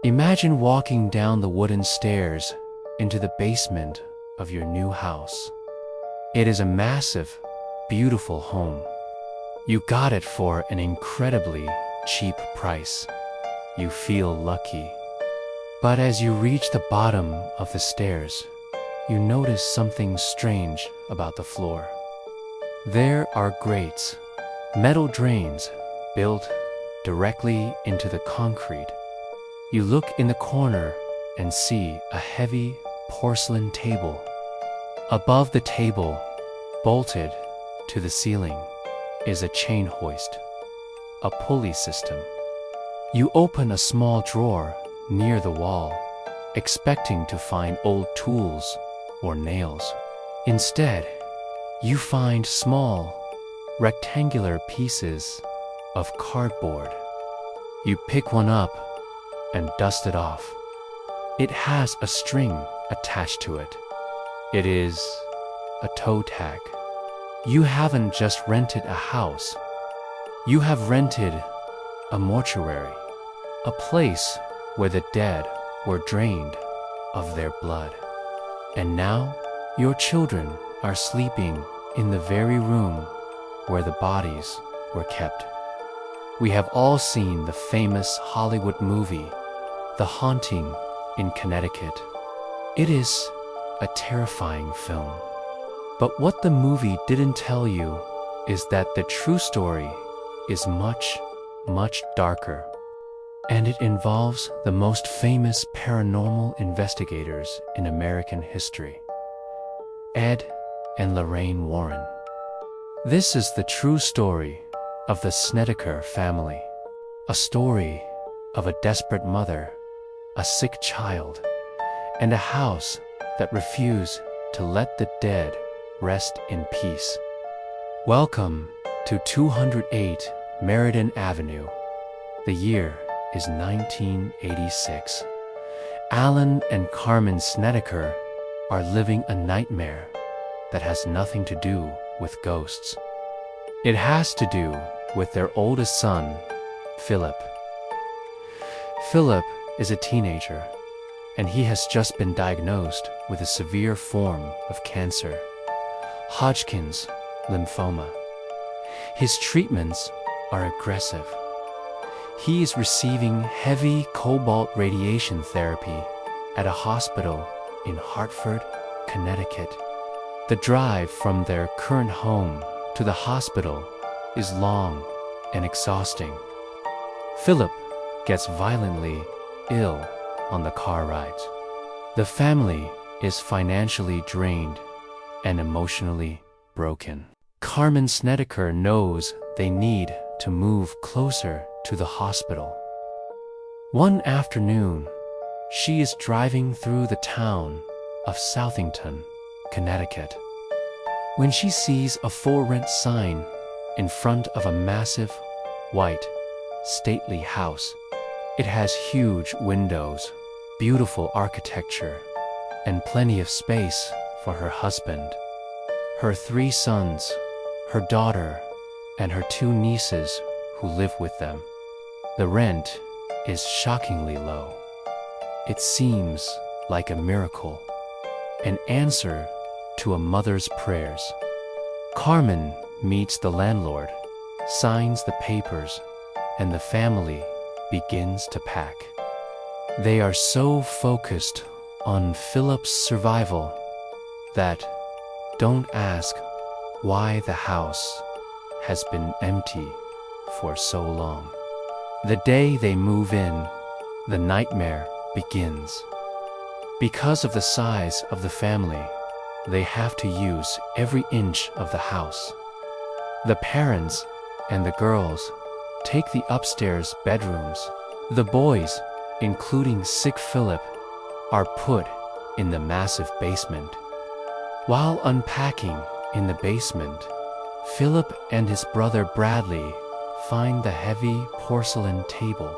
Imagine walking down the wooden stairs into the basement of your new house. It is a massive, beautiful home. You got it for an incredibly cheap price. You feel lucky. But as you reach the bottom of the stairs, you notice something strange about the floor. There are grates, metal drains built directly into the concrete. You look in the corner and see a heavy porcelain table. Above the table, bolted to the ceiling, is a chain hoist, a pulley system. You open a small drawer near the wall, expecting to find old tools or nails. Instead, you find small, rectangular pieces of cardboard. You pick one up and dust it off. It has a string attached to it. It is a toe tag. You haven't just rented a house. You have rented a mortuary, a place where the dead were drained of their blood. And now your children are sleeping in the very room where the bodies were kept. We have all seen the famous Hollywood movie, The Haunting in Connecticut. It is a terrifying film. But what the movie didn't tell you is that the true story is much, much darker. And it involves the most famous paranormal investigators in American history, Ed and Lorraine Warren. This is the true story of the Snedeker family, a story of a desperate mother, a sick child, and a house that refused to let the dead rest in peace. Welcome to 208 Meriden Avenue. The year is 1986. Alan and Carmen Snedeker are living a nightmare that has nothing to do with ghosts. It has to do with their oldest son, Philip. Philip is a teenager, and he has just been diagnosed with a severe form of cancer, Hodgkin's lymphoma. His treatments are aggressive. He is receiving heavy cobalt radiation therapy at a hospital in Hartford, Connecticut. The drive from their current home to the hospital is long and exhausting. Philip gets violently ill on the car rides. The family is financially drained and emotionally broken. Carmen Snedeker knows they need to move closer to the hospital. One afternoon, she is driving through the town of Southington, Connecticut, when she sees a for rent sign in front of a massive, white, stately house. It has huge windows, beautiful architecture, and plenty of space for her husband, her 3 sons, her daughter, and her 2 nieces who live with them. The rent is shockingly low. It seems like a miracle, an answer to a mother's prayers. Carmen meets the landlord, signs the papers, and the family begins to pack. They are so focused on Philip's survival that don't ask why the house has been empty for so long. The day they move in, the nightmare begins. Because of the size of the family, they have to use every inch of the house. The parents and the girls take the upstairs bedrooms. The boys, including sick Philip, are put in the massive basement. While unpacking in the basement, Philip and his brother Bradley find the heavy porcelain table.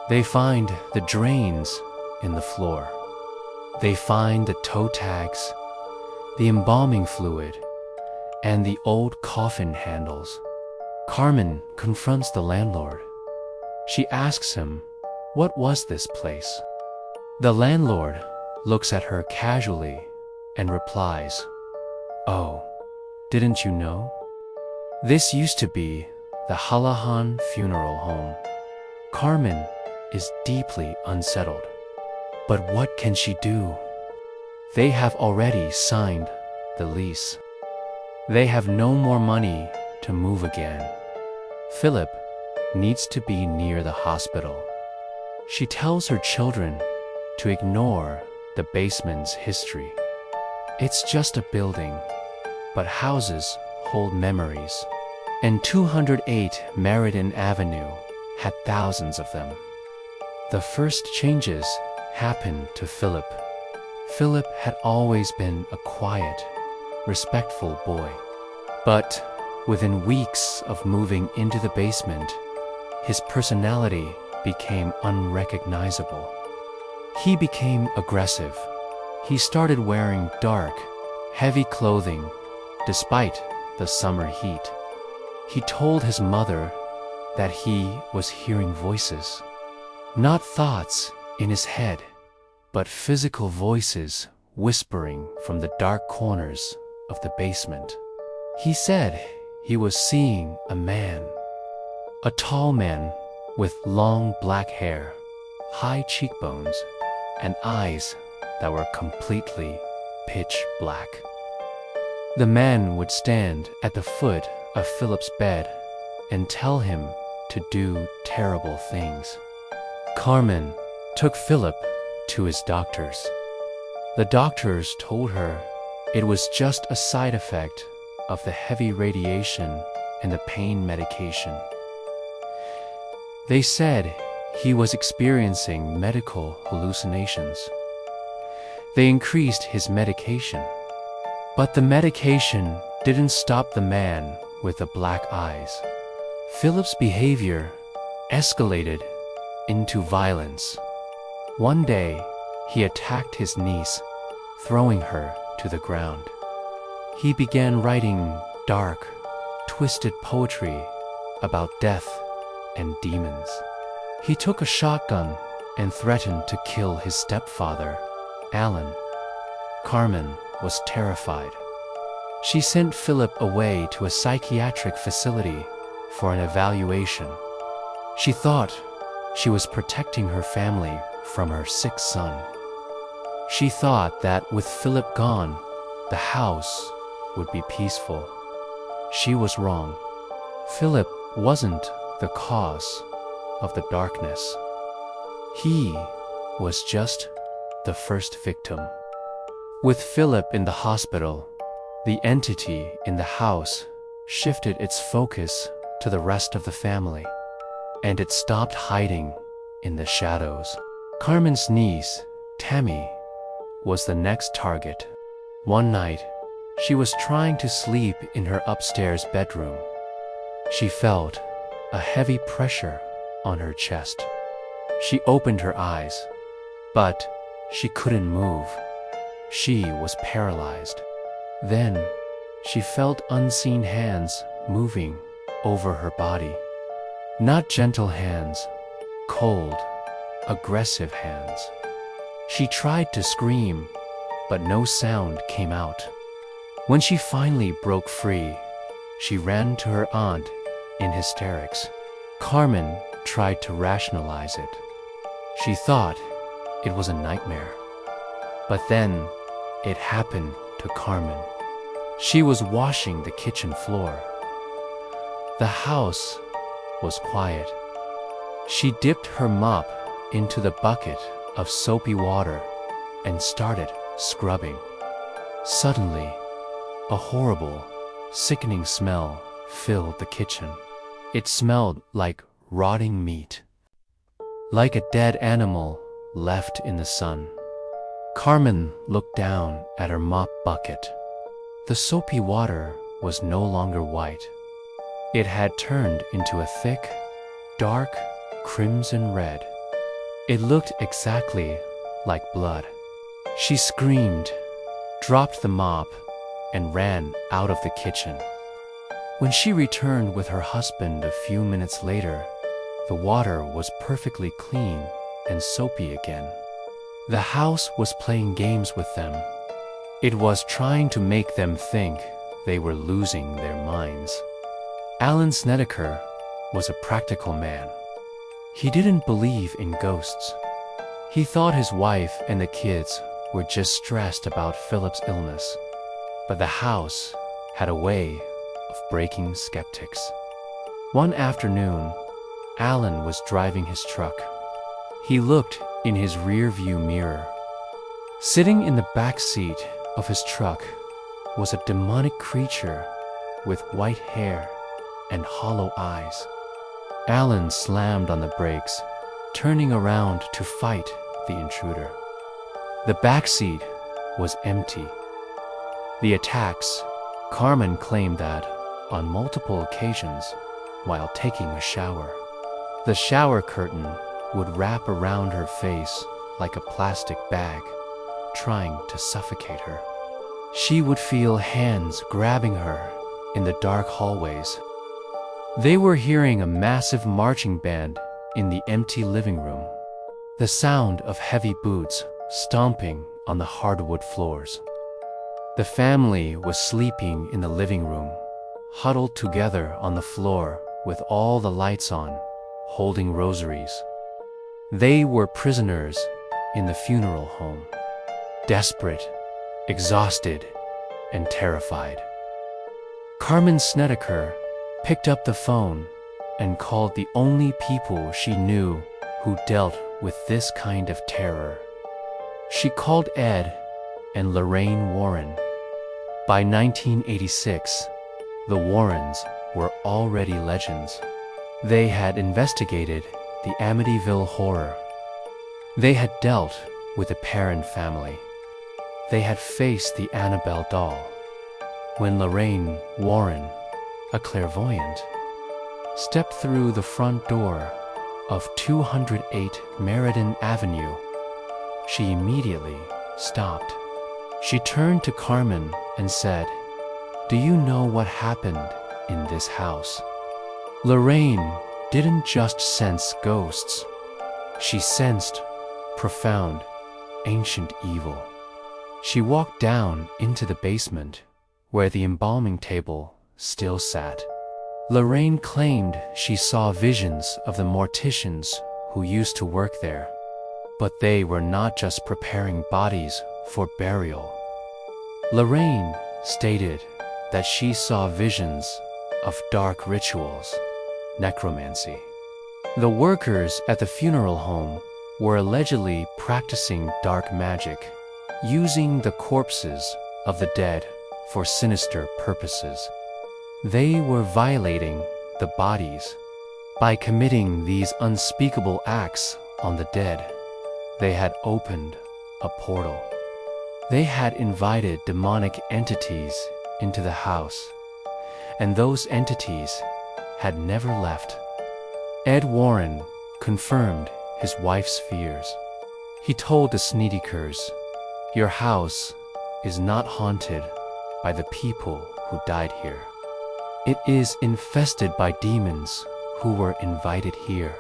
They find the drains in the floor. They find the toe tags, the embalming fluid, and the old coffin handles. Carmen confronts the landlord. She asks him What was this place? The landlord looks at her casually and replies, "Oh, didn't you know? This used to be the Hallahan Funeral Home." Carmen is deeply unsettled. But what can she do? They have already signed the lease. They have no more money to move again. Philip needs to be near the hospital. She tells her children to ignore the basement's history. It's just a building, but houses hold memories. And 208 Meriden Avenue had thousands of them. The first changes happened to Philip. Philip had always been a quiet, respectful boy. But within weeks of moving into the basement, his personality became unrecognizable. He became aggressive. He started wearing dark, heavy clothing despite the summer heat. He told his mother that he was hearing voices, not thoughts in his head, but physical voices whispering from the dark corners of the basement. He said he was seeing a man, a tall man with long black hair, high cheekbones, and eyes that were completely pitch black. The man would stand at the foot of Philip's bed and tell him to do terrible things. Carmen took Philip to his doctors. The doctors told her it was just a side effect of the heavy radiation and the pain medication. They said he was experiencing medical hallucinations. They increased his medication, but the medication didn't stop the man with the black eyes. Philip's behavior escalated into violence. One day, he attacked his niece, throwing her to the ground. He began writing dark, twisted poetry about death and demons. He took a shotgun and threatened to kill his stepfather, Alan. Carmen was terrified. She sent Philip away to a psychiatric facility for an evaluation. She thought she was protecting her family from her sick son. She thought that with Philip gone, the house would be peaceful. She was wrong. Philip wasn't the cause of the darkness. He was just the first victim. With Philip in the hospital, the entity in the house shifted its focus to the rest of the family, and it stopped hiding in the shadows. Carmen's niece, Tammy, was the next target. One night, she was trying to sleep in her upstairs bedroom. She felt a heavy pressure on her chest. She opened her eyes, but she couldn't move. She was paralyzed. Then, she felt unseen hands moving over her body. Not gentle hands, cold, aggressive hands. She tried to scream, but no sound came out. When she finally broke free, she ran to her aunt in hysterics. Carmen tried to rationalize it. She thought it was a nightmare. But then, it happened to Carmen. She was washing the kitchen floor. The house was quiet. She dipped her mop into the bucket of soapy water and started scrubbing. Suddenly, a horrible, sickening smell filled the kitchen. It smelled like rotting meat, like a dead animal left in the sun. Carmen looked down at her mop bucket. The soapy water was no longer white. It had turned into a thick, dark crimson red. It looked exactly like blood. She screamed, dropped the mop, and ran out of the kitchen. When she returned with her husband a few minutes later, the water was perfectly clean and soapy again. The house was playing games with them. It was trying to make them think they were losing their minds. Allen Snedeker was a practical man. He didn't believe in ghosts. He thought his wife and the kids were just stressed about Philip's illness. But the house had a way of breaking skeptics. One afternoon, Allen was driving his truck. He looked in his rear-view mirror. Sitting in the back seat of his truck was a demonic creature with white hair and hollow eyes. Allen slammed on the brakes, turning around to fight the intruder. The back seat was empty. The attacks, Carmen claimed that on multiple occasions while taking a shower. The shower curtain would wrap around her face like a plastic bag, trying to suffocate her. She would feel hands grabbing her in the dark hallways. They were hearing a massive marching band in the empty living room. The sound of heavy boots stomping on the hardwood floors. The family was sleeping in the living room, huddled together on the floor with all the lights on, holding rosaries. They were prisoners in the funeral home, desperate, exhausted, and terrified. Carmen Snedeker picked up the phone and called the only people she knew who dealt with this kind of terror. She called Ed and Lorraine Warren. By 1986, the Warrens were already legends. They had investigated the Amityville horror. They had dealt with the Perron family. They had faced the Annabelle doll. When Lorraine Warren, a clairvoyant, stepped through the front door of 208 Meriden Avenue, she immediately stopped. She turned to Carmen and said, "Do you know what happened in this house?" Lorraine didn't just sense ghosts. She sensed profound, ancient evil. She walked down into the basement, where the embalming table still sat. Lorraine claimed she saw visions of the morticians who used to work there. But they were not just preparing bodies for burial. Lorraine stated that she saw visions of dark rituals, necromancy. The workers at the funeral home were allegedly practicing dark magic, using the corpses of the dead for sinister purposes. They were violating the bodies. By committing these unspeakable acts on the dead, they had opened a portal. They had invited demonic entities into the house, and those entities had never left. Ed Warren confirmed his wife's fears. He told the Snedekers, "Your house is not haunted by the people who died here. It is infested by demons who were invited here."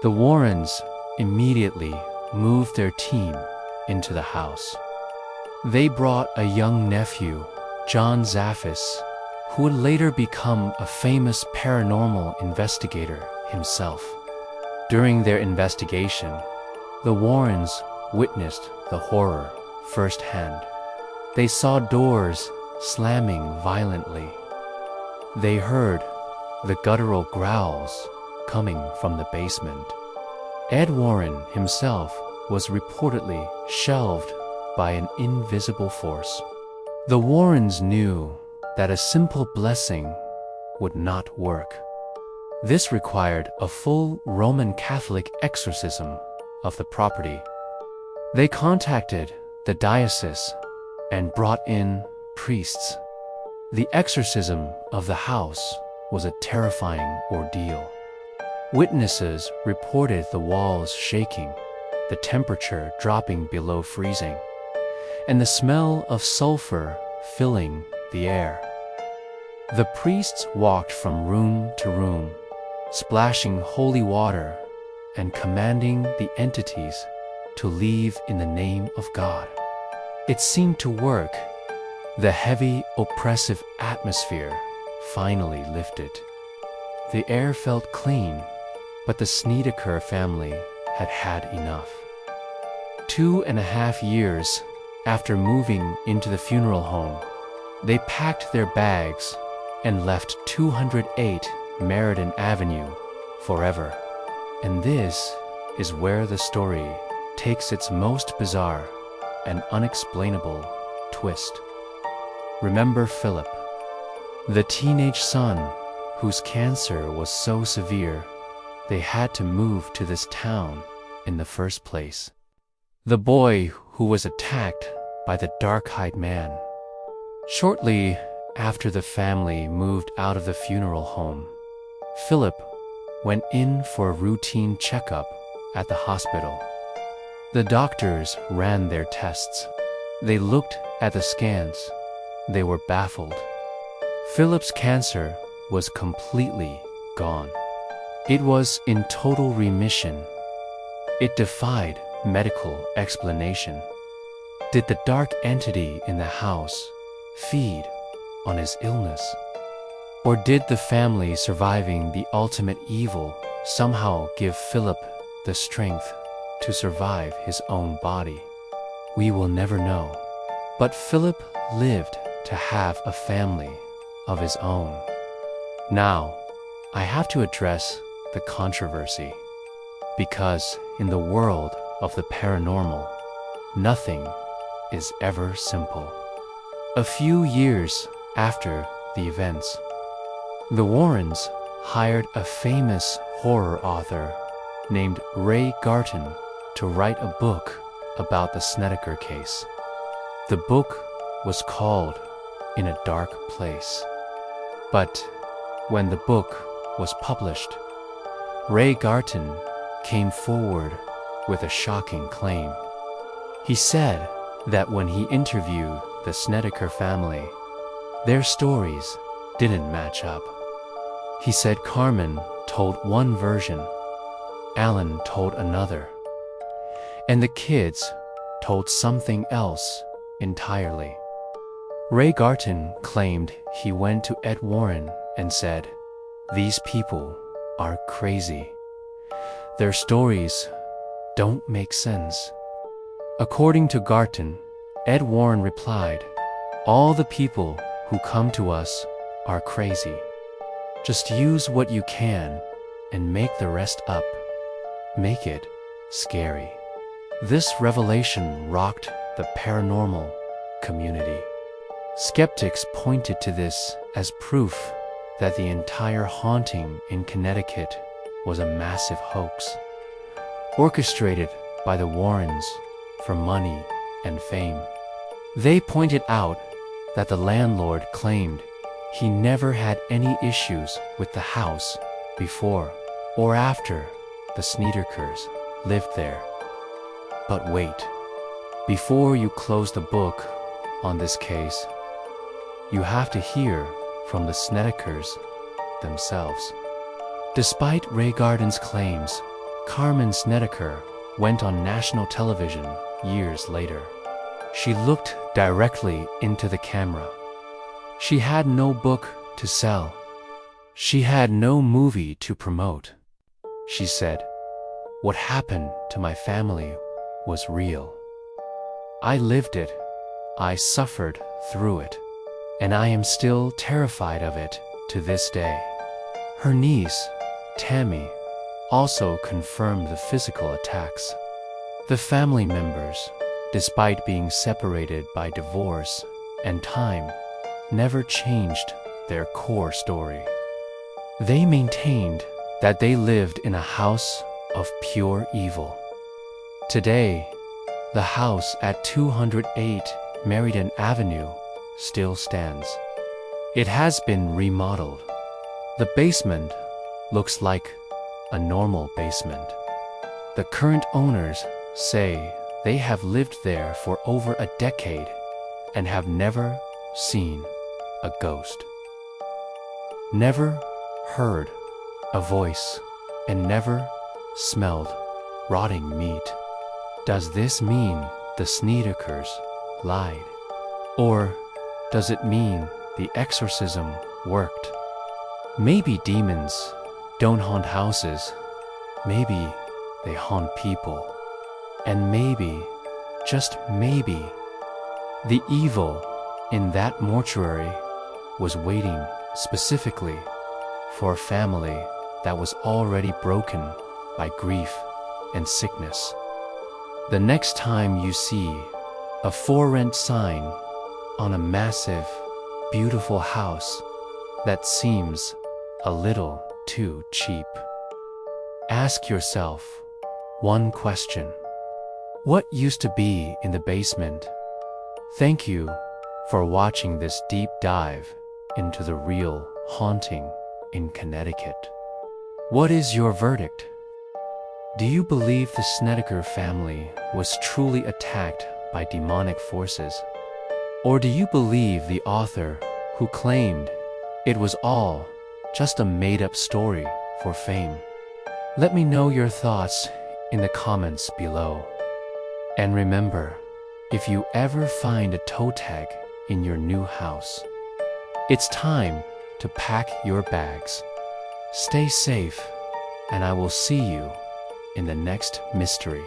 The Warrens immediately moved their team into the house. They brought a young nephew, John Zaffis, who would later become a famous paranormal investigator himself. During their investigation, the Warrens witnessed the horror firsthand. They saw doors slamming violently. They heard the guttural growls coming from the basement. Ed Warren himself was reportedly shelved by an invisible force. The Warrens knew that a simple blessing would not work. This required a full Roman Catholic exorcism of the property. They contacted the diocese and brought in priests. The exorcism of the house was a terrifying ordeal. Witnesses reported the walls shaking, the temperature dropping below freezing, and the smell of sulfur filling the air. The priests walked from room to room, splashing holy water and commanding the entities to leave in the name of God. It seemed to work. The heavy, oppressive atmosphere finally lifted. The air felt clean, but the Snedeker family had had enough. 2.5 years after moving into the funeral home, they packed their bags and left 208 Meriden Avenue forever. And this is where the story takes its most bizarre and unexplainable twist. Remember Philip, the teenage son whose cancer was so severe they had to move to this town in the first place. The boy who was attacked by the dark-eyed man. Shortly after the family moved out of the funeral home, Philip went in for a routine checkup at the hospital. The doctors ran their tests. They looked at the scans. They were baffled. Philip's cancer was completely gone. It was in total remission. It defied medical explanation. Did the dark entity in the house feed on his illness? Or did the family surviving the ultimate evil somehow give Philip the strength to survive his own body? We will never know. But Philip lived to have a family of his own. Now, I have to address the controversy, because in the world of the paranormal, nothing is ever simple. A few years after the events, the Warrens hired a famous horror author named Ray Garton to write a book about the Snedeker case. The book was called In a Dark Place. But when the book was published, Ray Garton came forward with a shocking claim. He said that when he interviewed the Snedeker family, their stories didn't match up. He said Carmen told one version, Allen told another, and the kids told something else entirely. Ray Garton claimed he went to Ed Warren and said, "These people are crazy. Their stories don't make sense." According to Garton, Ed Warren replied, "All the people who come to us are crazy. Just use what you can and make the rest up. Make it scary." This revelation rocked the paranormal community. Skeptics pointed to this as proof that the entire haunting in Connecticut was a massive hoax, orchestrated by the Warrens for money and fame. They pointed out that the landlord claimed he never had any issues with the house before or after the Snedekers lived there. But wait, before you close the book on this case, you have to hear from the Snedekers themselves. Despite Ray Garton's claims, Carmen Snedeker went on national television years later. She looked directly into the camera. She had no book to sell. She had no movie to promote. She said, "What happened to my family was real. I lived it. I suffered through it. And I am still terrified of it to this day." Her niece, Tammy, also confirmed the physical attacks. The family members, despite being separated by divorce and time, never changed their core story. They maintained that they lived in a house of pure evil. Today, the house at 208 Meriden Avenue still stands. It has been remodeled. The basement looks like a normal basement. The current owners say they have lived there for over a decade and have never seen a ghost, never heard a voice, and never smelled rotting meat. Does this mean the Snedekers lied? Or does it mean the exorcism worked? Maybe demons don't haunt houses. Maybe they haunt people. And maybe, just maybe, the evil in that mortuary was waiting specifically for a family that was already broken by grief and sickness. The next time you see a for rent sign on a massive, beautiful house that seems a little too cheap, ask yourself one question. What used to be in the basement? Thank you for watching this deep dive into the real haunting in Connecticut. What is your verdict? Do you believe the Snedeker family was truly attacked by demonic forces? Or do you believe the author who claimed it was all just a made-up story for fame? Let me know your thoughts in the comments below. And remember, if you ever find a toe tag in your new house, it's time to pack your bags. Stay safe, and I will see you in the next mystery.